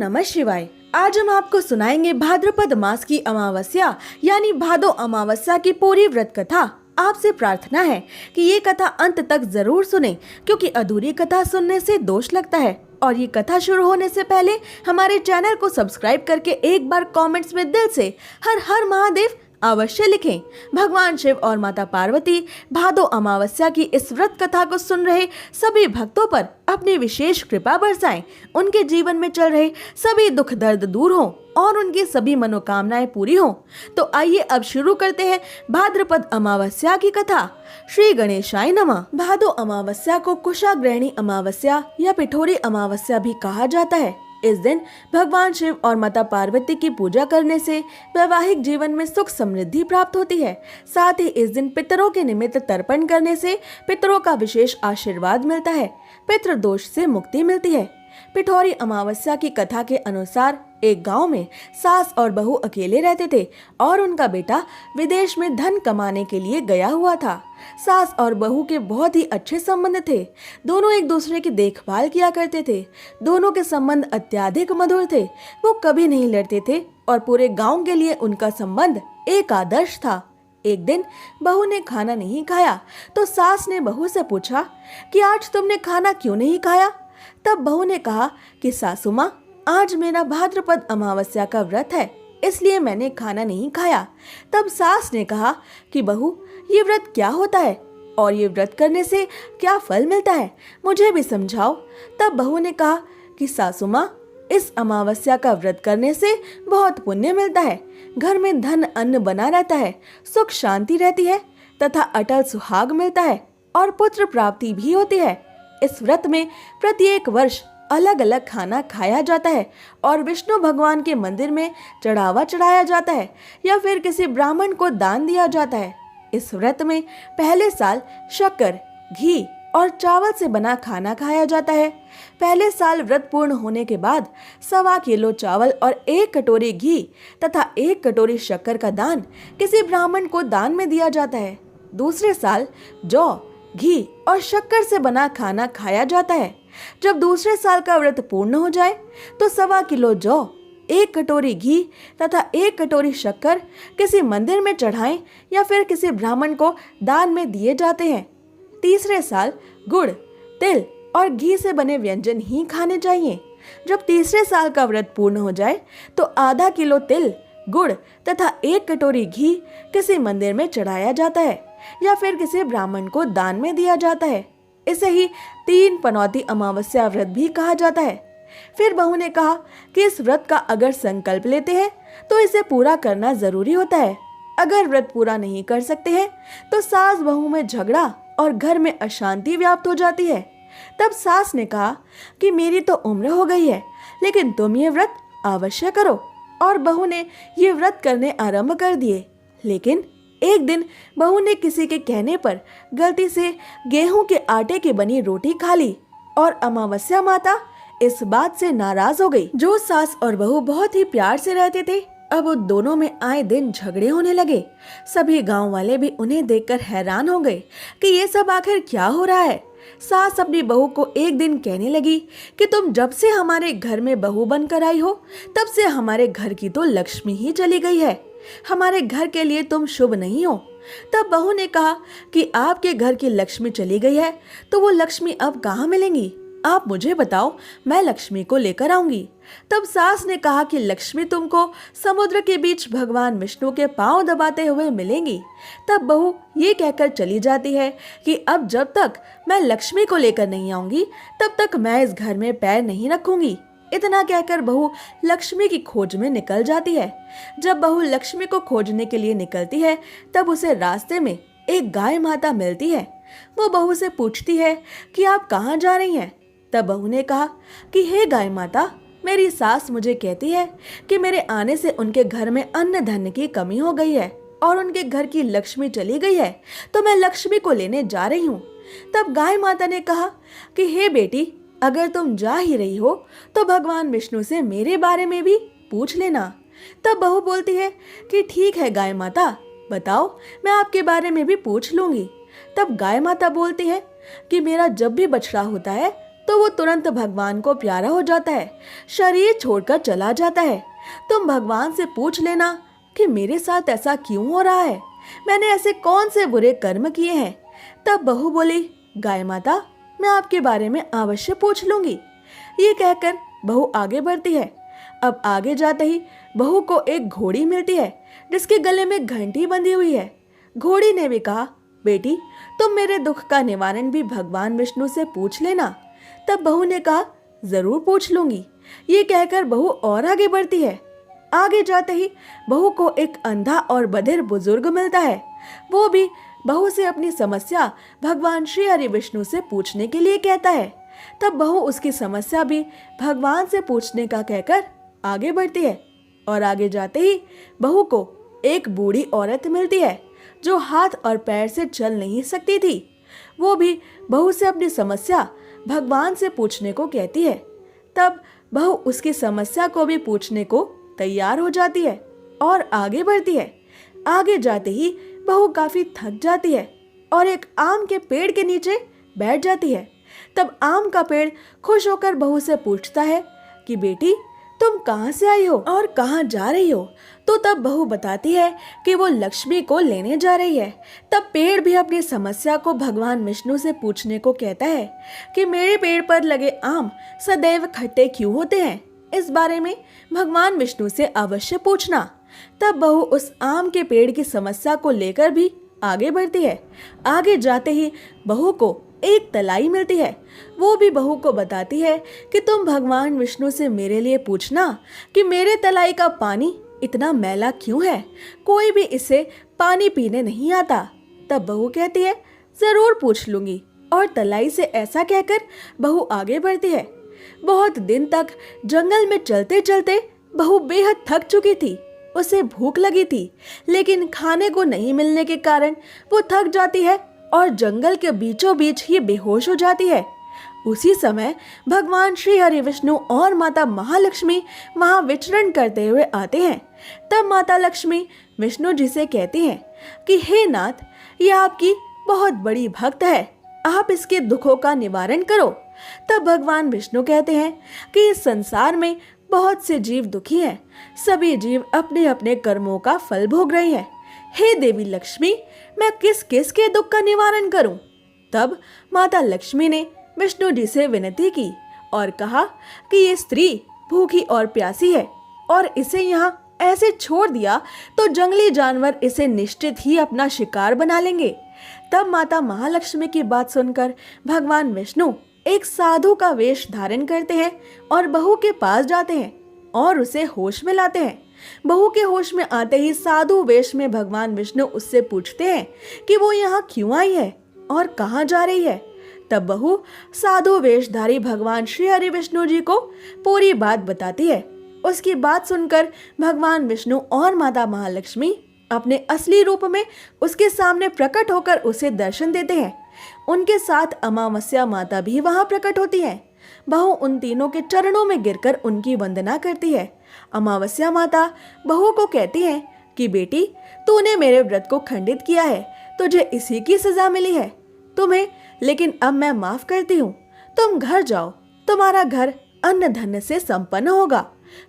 नमः शिवाय। आज हम आपको सुनाएंगे भाद्रपद मास की अमावस्या यानी भादो अमावस्या की पूरी व्रत कथा। आपसे प्रार्थना है कि ये कथा अंत तक जरूर सुने, क्योंकि अधूरी कथा सुनने से दोष लगता है। और ये कथा शुरू होने से पहले हमारे चैनल को सब्सक्राइब करके एक बार कमेंट्स में दिल से हर हर महादेव अवश्य लिखें। भगवान शिव और माता पार्वती भादो अमावस्या की इस व्रत कथा को सुन रहे सभी भक्तों पर अपनी विशेष कृपा बरसाएं, उनके जीवन में चल रहे सभी दुख दर्द दूर हों और उनकी सभी मनोकामनाएं पूरी हों। तो आइए अब शुरू करते हैं भाद्रपद अमावस्या की कथा। श्री गणेशाय नमः। भादो अमावस्या को कुशाग्रहणी अमावस्या या पिठोरी अमावस्या भी कहा जाता है। इस दिन भगवान शिव और माता पार्वती की पूजा करने से वैवाहिक जीवन में सुख समृद्धि प्राप्त होती है। साथ ही इस दिन पितरों के निमित्त तर्पण करने से पितरों का विशेष आशीर्वाद मिलता है, पितृ दोष से मुक्ति मिलती है। पिठोरी अमावस्या की कथा के अनुसार एक गांव में सास और बहू अकेले रहते थे और उनका बेटा विदेश में धन कमाने के लिए गया हुआ था। सास और बहू के बहुत ही अच्छे संबंध थे, दोनों एक दूसरे की देखभाल किया करते थे। दोनों के संबंध अत्यधिक मधुर थे, वो कभी नहीं लड़ते थे और पूरे गांव के लिए उनका संबंध एक आदर्श था। एक दिन बहू ने खाना नहीं खाया तो सास ने बहू से पूछा कि आज तुमने खाना क्यों नहीं खाया। तब बहू ने कहा कि सासू माँ, आज मेरा भाद्रपद अमावस्या का व्रत है, इसलिए मैंने खाना नहीं खाया। तब सास ने कहा कि बहू, ये व्रत क्या होता है और ये व्रत करने से क्या फल मिलता है, मुझे भी समझाओ। तब बहू ने कहा कि सासू माँ, इस अमावस्या का व्रत करने से बहुत पुण्य मिलता है, घर में धन अन्न बना रहता है, सुख शांति रहती है तथा अटल सुहाग मिलता है और पुत्र प्राप्ति भी होती है। इस व्रत में प्रत्येक वर्ष अलग अलग खाना खाया जाता है और विष्णु भगवान के मंदिर में चढ़ावा चढ़ाया जाता है या फिर किसी ब्राह्मण को दान दिया जाता है। इस व्रत में पहले साल शक्कर, घी और चावल से बना खाना खाया जाता है। पहले साल व्रत पूर्ण होने के बाद 1.25 किलो चावल और 1 कटोरी घी तथा 1 कटोरी शक्कर का दान किसी ब्राह्मण को दान में दिया जाता है। दूसरे साल जौ, घी और शक्कर से बना खाना खाया जाता है। जब दूसरे साल का व्रत पूर्ण हो जाए तो 1.25 किलो जौ, 1 कटोरी घी तथा 1 कटोरी शक्कर किसी मंदिर में चढ़ाएं या फिर किसी ब्राह्मण को दान में दिए जाते हैं। तीसरे साल गुड़, तिल और घी से बने व्यंजन ही खाने चाहिए। जब तीसरे साल का व्रत पूर्ण हो जाए तो आधा किलो तिल, गुड़ तथा 1 कटोरी घी किसी मंदिर में चढ़ाया जाता है या फिर किसी ब्राह्मण को दान में दिया जाता है। इसे ही 3 पनौती अमावस्या व्रत भी कहा जाता है। फिर बहू ने कहा कि इस व्रत का अगर संकल्प लेते हैं तो इसे पूरा करना जरूरी होता है। अगर व्रत पूरा नहीं कर सकते हैं तो सास बहू में झगड़ा और घर में अशांति व्याप्त हो जाती है। तब सास ने कहा कि मेरी तो उम्र हो गई है, लेकिन तुम ये व्रत अवश्य करो। और बहू ने ये व्रत करने आरंभ कर दिए। लेकिन एक दिन बहू ने किसी के कहने पर गलती से गेहूं के आटे की बनी रोटी खा ली और अमावस्या माता इस बात से नाराज हो गई। जो सास और बहू बहुत ही प्यार से रहते थे, अब उन दोनों में आए दिन झगड़े होने लगे। सभी गांव वाले भी उन्हें देखकर हैरान हो गए कि ये सब आखिर क्या हो रहा है। सास अपनी बहू को एक दिन कहने लगी कि तुम जब से हमारे घर में बहू बनकर आई हो तब से हमारे घर की तो लक्ष्मी ही चली गई है, हमारे घर के लिए तुम शुभ नहीं हो। तब बहू ने कहा कि आपके घर की लक्ष्मी चली गई है तो वो लक्ष्मी अब कहाँ मिलेंगी, आप मुझे बताओ, मैं लक्ष्मी को लेकर आऊंगी। तब सास ने कहा कि लक्ष्मी तुमको समुद्र के बीच भगवान विष्णु के पांव दबाते हुए मिलेंगी। तब बहू ये कहकर चली जाती है कि अब जब तक मैं लक्ष्मी को लेकर नहीं आऊंगी तब तक मैं इस घर में पैर नहीं रखूंगी। इतना कहकर बहू लक्ष्मी की खोज में निकल जाती है। जब बहू लक्ष्मी को खोजने के लिए निकलती है तब उसे रास्ते में एक गाय माता मिलती है। वो बहू से पूछती है कि आप कहाँ जा रही हैं। तब बहू ने कहा कि हे गाय माता, मेरी सास मुझे कहती है कि मेरे आने से उनके घर में अन्न धन की कमी हो गई है और उनके घर की लक्ष्मी चली गई है, तो मैं लक्ष्मी को लेने जा रही हूँ। तब गाय माता ने कहा कि हे बेटी, अगर तुम जा ही रही हो तो भगवान विष्णु से मेरे बारे में भी पूछ लेना। तब बहू बोलती है कि ठीक है गाय माता, बताओ, मैं आपके बारे में भी पूछ लूंगी। तब गाय माता बोलती है कि मेरा जब भी बछड़ा होता है तो वो तुरंत भगवान को प्यारा हो जाता है, शरीर छोड़कर चला जाता है। तुम भगवान से पूछ लेना कि मेरे साथ ऐसा क्यों हो रहा है, मैंने ऐसे कौन से बुरे कर्म किए हैं। तब बहू बोली, गाय माता, मैं आपके बारे में अवश्य पूछ लूंगी। ये कहकर बहू आगे बढ़ती है। अब आगे जाते ही बहू को एक घोड़ी मिलती है जिसके गले में घंटी बंधी हुई है। घोड़ी ने भी कहा, बेटी, तुम मेरे दुख का निवारण भी भगवान विष्णु से पूछ लेना। तब बहू ने कहा, जरूर पूछ लूंगी। ये कहकर बहू और आगे बढ़ती है। आगे जाते ही बहू को एक अंधा और बधिर बुजुर्ग मिलता है। वो भी बहू से अपनी समस्या भगवान श्री हरि विष्णु से पूछने के लिए कहता है। तब बहू उसकी समस्या भी भगवान से पूछने का कहकर आगे बढ़ती है। और आगे जाते ही बहू को एक बूढ़ी औरत मिलती है जो हाथ और पैर से चल नहीं सकती थी। वो भी बहू से अपनी समस्या भगवान से पूछने को कहती है। तब बहू उसकी समस्या को भी पूछने को तैयार हो जाती है और आगे बढ़ती है। आगे जाते ही बहू काफी थक जाती है और एक आम के पेड़ के नीचे बैठ जाती है। तब आम का पेड़ खुश होकर बहू से पूछता है कि बेटी, तुम कहाँ से आई हो और कहाँ जा रही हो। तो तब बहू बताती है कि वो लक्ष्मी को लेने जा रही है। तब पेड़ भी अपनी समस्या को भगवान विष्णु से पूछने को कहता है कि मेरे पेड़ पर लगे आम सदैव खट्टे क्यों होते हैं, इस बारे में भगवान विष्णु से अवश्य पूछना। तब बहू उस आम के पेड़ की समस्या को लेकर भी आगे बढ़ती है। आगे जाते ही बहू को एक तलाई मिलती है। वो भी बहू को बताती है कि तुम भगवान विष्णु से मेरे लिए पूछना कि मेरे तलाई का पानी इतना मैला क्यों है, कोई भी इसे पानी पीने नहीं आता। तब बहू कहती है, जरूर पूछ लूंगी। और तलाई से ऐसा कहकर बहू आगे बढ़ती है। बहुत दिन तक जंगल में चलते चलते बहू बेहद थक चुकी थी। उसे भूख लगी थी, लेकिन खाने को नहीं मिलने के कारण वो थक जाती है और जंगल के बीचों बीच ही बेहोश हो जाती है। उसी समय भगवान श्री हरि विष्णु और माता महालक्ष्मी वहां विचरण करते हुए आते हैं। तब माता लक्ष्मी विष्णु जी से कहती हैं कि हे नाथ, ये आपकी बहुत बड़ी भक्त है, आप इसके दुखों का निवारण करो। तब भगवान विष्णु कहते हैं कि इस संसार में बहुत से जीव दुखी हैं, सभी जीव अपने अपने कर्मों का फल भोग रहे हैं। हे देवी लक्ष्मी, मैं किस किस के दुख का निवारण करूं? तब माता लक्ष्मी ने विष्णु जी से विनती की और कहा कि ये स्त्री भूखी और प्यासी है और इसे यहाँ ऐसे छोड़ दिया तो जंगली जानवर इसे निश्चित ही अपना शिकार बना लेंगे। तब माता महालक्ष्मी की बात सुनकर भगवान विष्णु एक साधु का वेश धारण करते हैं और बहू के पास जाते हैं और उसे होश में लाते हैं। बहू के होश में आते ही साधु वेश में भगवान विष्णु उससे पूछते हैं कि वो यहाँ क्यों आई है और कहाँ जा रही है। तब बहू साधु वेशधारी भगवान श्री हरि विष्णु जी को पूरी बात बताती है। उसकी बात सुनकर भगवान विष्णु और माता महालक्ष्मी अपने असली रूप में उसके सामने प्रकट होकर उसे दर्शन देते हैं। उनके साथ अमावस्या माता भी वहां प्रकट होती है। बहू उन तीनों के चरणों में गिरकर उनकी वंदना करती है। अमावस्या माता बहू को कहती है कि बेटी, तूने मेरे व्रत को खंडित किया है, तुझे इसी की सजा मिली है तुम्हें, लेकिन अब मैं माफ करती हूँ। तुम घर जाओ, तुम्हारा घर अन्न धन से संपन्न होगा,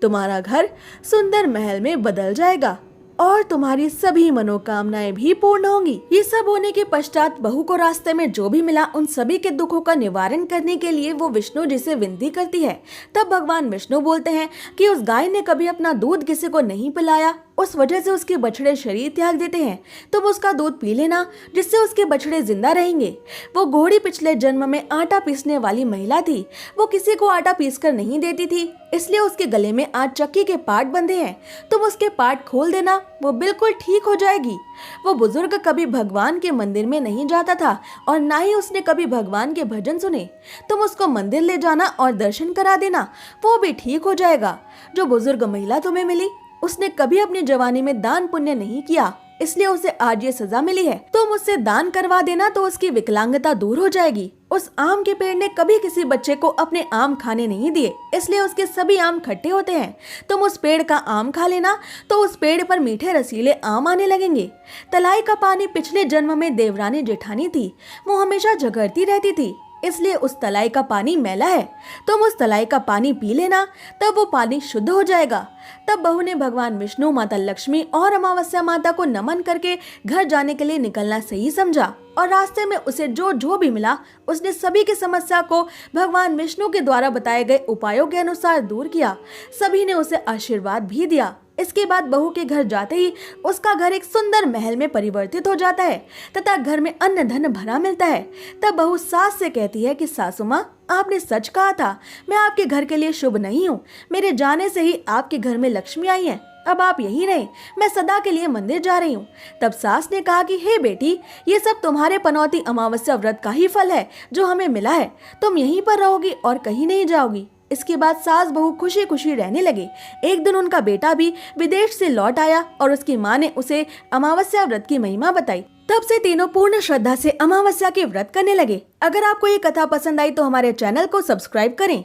तुम्हारा घर सुंदर महल में बदल जाएगा और तुम्हारी सभी मनोकामनाएं भी पूर्ण होंगी। ये सब होने के पश्चात बहू को रास्ते में जो भी मिला उन सभी के दुखों का निवारण करने के लिए वो विष्णु जी से विनती करती है। तब भगवान विष्णु बोलते हैं कि उस गाय ने कभी अपना दूध किसी को नहीं पिलाया, उस वजह से उसके बछड़े शरीर त्याग देते हैं। तुम उसका दूध पी लेना, जिससे उसके बछड़े जिंदा रहेंगे। वो घोड़ी पिछले जन्म में आटा पीसने वाली महिला थी। वो किसी को आटा पीस कर नहीं देती थी, इसलिए उसके गले में आज चक्की के पाट बंधे हैं। तुम उसके पाट खोल देना, वो बिल्कुल ठीक हो जाएगी। वो बुजुर्ग कभी भगवान के मंदिर में नहीं जाता था और ना ही उसने कभी भगवान के भजन सुने। तुम उसको मंदिर ले जाना और दर्शन करा देना, वो भी ठीक हो जाएगा। जो बुजुर्ग महिला तुम्हें मिली उसने कभी अपनी जवानी में दान पुण्य नहीं किया, इसलिए उसे आज ये सजा मिली है। तुम उससे दान करवा देना तो उसकी विकलांगता दूर हो जाएगी। उस आम के पेड़ ने कभी किसी बच्चे को अपने आम खाने नहीं दिए, इसलिए उसके सभी आम खट्टे होते हैं। तुम उस पेड़ का आम खा लेना तो उस पेड़ पर मीठे रसीले आम आने लगेंगे। तलाई का पानी पिछले जन्म में देवरानी जेठानी थी, वो हमेशा झगड़ती रहती थी। इसलिए उस तलाई का पानी मैला है। तुम उस तलाई का पानी पी लेना, तब वो पानी शुद्ध हो जाएगा। तब बहू ने भगवान विष्णु, माता लक्ष्मी और अमावस्या माता को नमन करके घर जाने के लिए निकलना सही समझा और रास्ते में उसे जो भी मिला उसने सभी की समस्या को भगवान विष्णु के द्वारा बताए गए उपायों के अनुसार दूर किया। सभी ने उसे आशीर्वाद भी दिया। इसके बाद बहू के घर जाते ही उसका घर एक सुंदर महल में परिवर्तित हो जाता है तथा घर में अन्न धन भरा मिलता है। तब बहू सास से कहती है कि सासू माँ, आपने सच कहा था, मैं आपके घर के लिए शुभ नहीं हूँ। मेरे जाने से ही आपके घर में लक्ष्मी आई है। अब आप यहीं रहे, मैं सदा के लिए मंदिर जा रही हूँ। तब सास ने कहा कि हे बेटी, ये सब तुम्हारे पनौती अमावस्या व्रत का ही फल है जो हमें मिला है। तुम यहीं पर रहोगी और कहीं नहीं जाओगी। इसके बाद सास बहू खुशी खुशी रहने लगे। एक दिन उनका बेटा भी विदेश से लौट आया और उसकी माँ ने उसे अमावस्या व्रत की महिमा बताई। तब से तीनों पूर्ण श्रद्धा से अमावस्या के व्रत करने लगे। अगर आपको ये कथा पसंद आई तो हमारे चैनल को सब्सक्राइब करें।